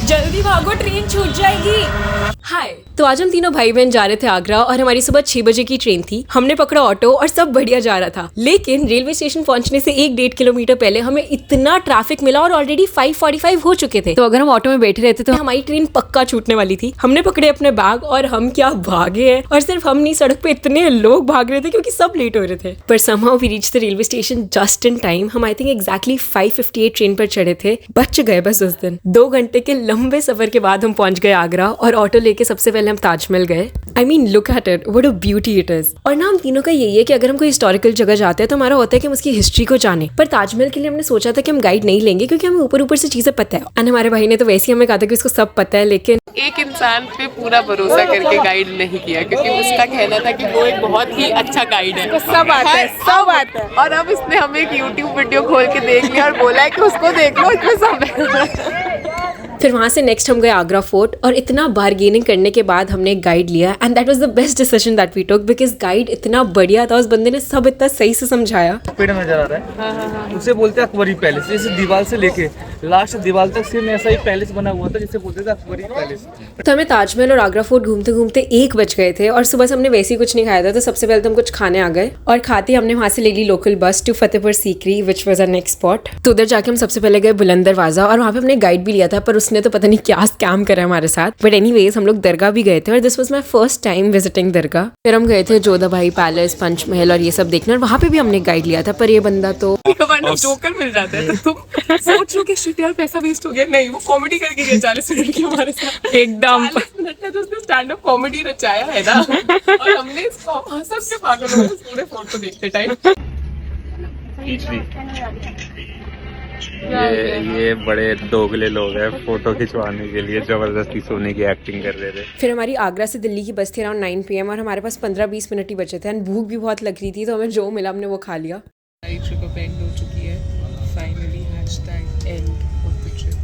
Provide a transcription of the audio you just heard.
जल्दी भागो, ट्रेन छूट जाएगी। हाय, तो आज हम तीनों भाई बहन जा रहे थे आगरा और हमारी सुबह 6 बजे की ट्रेन थी। हमने पकड़ा ऑटो और सब बढ़िया जा रहा था, लेकिन रेलवे स्टेशन पहुंचने से 1-1.5 किलोमीटर पहले हमें इतना ट्रैफिक मिला और ऑलरेडी 5:45 हो चुके थे। तो अगर हम ऑटो में बैठे रहते तो हमारी ट्रेन पक्का छूटने वाली थी। हमने पकड़े अपने बैग और हम क्या भागे हैं। और सिर्फ हम नहीं, सड़क पे इतने लोग भाग रहे थे क्योंकि सब लेट हो रहे थे। पर somehow we reached the railway station just in time. हम आई थिंक एग्जैक्टली 5:58 ट्रेन पर चढ़े थे। बच गए बस उस दिन। 2 घंटे के लंबे सफर के बाद हम पहुंच गए आगरा और ऑटो लेके सबसे पहले हम ताजमहल गए। I mean look at it, what a beauty it is. और ना हम तीनों का यही है कि अगर हम कोई हिस्टोरिकल जगह जाते हैं तो हमारा होता है कि हम उसकी हिस्ट्री को जाने। पर ताजमहल के लिए हमने सोचा था कि हम गाइड नहीं लेंगे क्योंकि हमें ऊपर ऊपर से चीजें पता है। एंड हमारे भाई ने तो वैसे ही हमें कहा था कि उसको सब पता है, लेकिन एक इंसान पे पूरा भरोसा करके गाइड नहीं किया क्योंकि उसका कहना था कि वो एक बहुत ही अच्छा गाइड है, सब आता है, सब आता है। और अब इसने हमें एक YouTube वीडियो खोल के देख लिया और बोला है कि उसको देख लो, इसमें सब है। फिर वहाँ से नेक्स्ट हम गए आगरा फोर्ट और इतना बार्गेनिंग करने के बाद हमने एक गाइड लिया and that was the best decision that we took because guide इतना बढ़िया था। उस बंदे ने सब इतना सही से समझाया। पेड़ नजर आ रहा है, उसे बोलते हैं अकबरी पैलेस। जैसे दीवार से लेके लास्ट दीवार तक सेम ऐसा ही पैलेस बना हुआ था जिसे बोलते थे अकबरी पैलेस। तो हमें ताजमहल और आगरा फोर्ट घूमते घूमते 1 बज गए थे और सुबह से हमने वैसे ही कुछ नहीं खाया था। तो सबसे पहले तो हम कुछ खाने आ गए और खाते हमने वहाँ से ले ली local bus to Fatehpur Sikri which was our next spot. तो उधर जाके हम सबसे पहले गए बुलंद दरवाजा और वहाँ पे हमने गाइड भी लिया था, पर उसने तो पता नहीं क्या स्कैम करा हमारे साथ। बट एनीवेज हम लोग दरगाह भी गए थे और this was my first time visiting dargah. फिर हम गए थे जोधा भाई पैलेस, पंचमहल और ये सब देखने, और वहाँ पे भी हमने गाइड लिया था। पर ये बंदा तो जोकर मिल जाता है तो तुम सोच लो कि शिट यार पैसा वेस्ट हो गया। नहीं, वो कॉमेडी करके गया 40 मिनट की हमारे साथ। एकदम 40 मिनट में तो उसने स्टैंड अप कॉमेडी रचाया है ना, और हमने इसको हंस के पागल हो गए पूरे फोटो देखते टाइम। ये बड़े दोगले लोग हैं, फोटो खिंचवाने के लिए जबरदस्ती सोने की एक्टिंग कर रहे थे। फिर हमारी आगरा से दिल्ली की बस थी अराउंड 9 PM और हमारे पास 15-20 मिनट ही बचे थे एंड भूख भी बहुत लग रही थी, तो हमें जो मिला हमने वो खा लिया। ट्रिप अब एंड हो चुकी है finally, #end of the trip।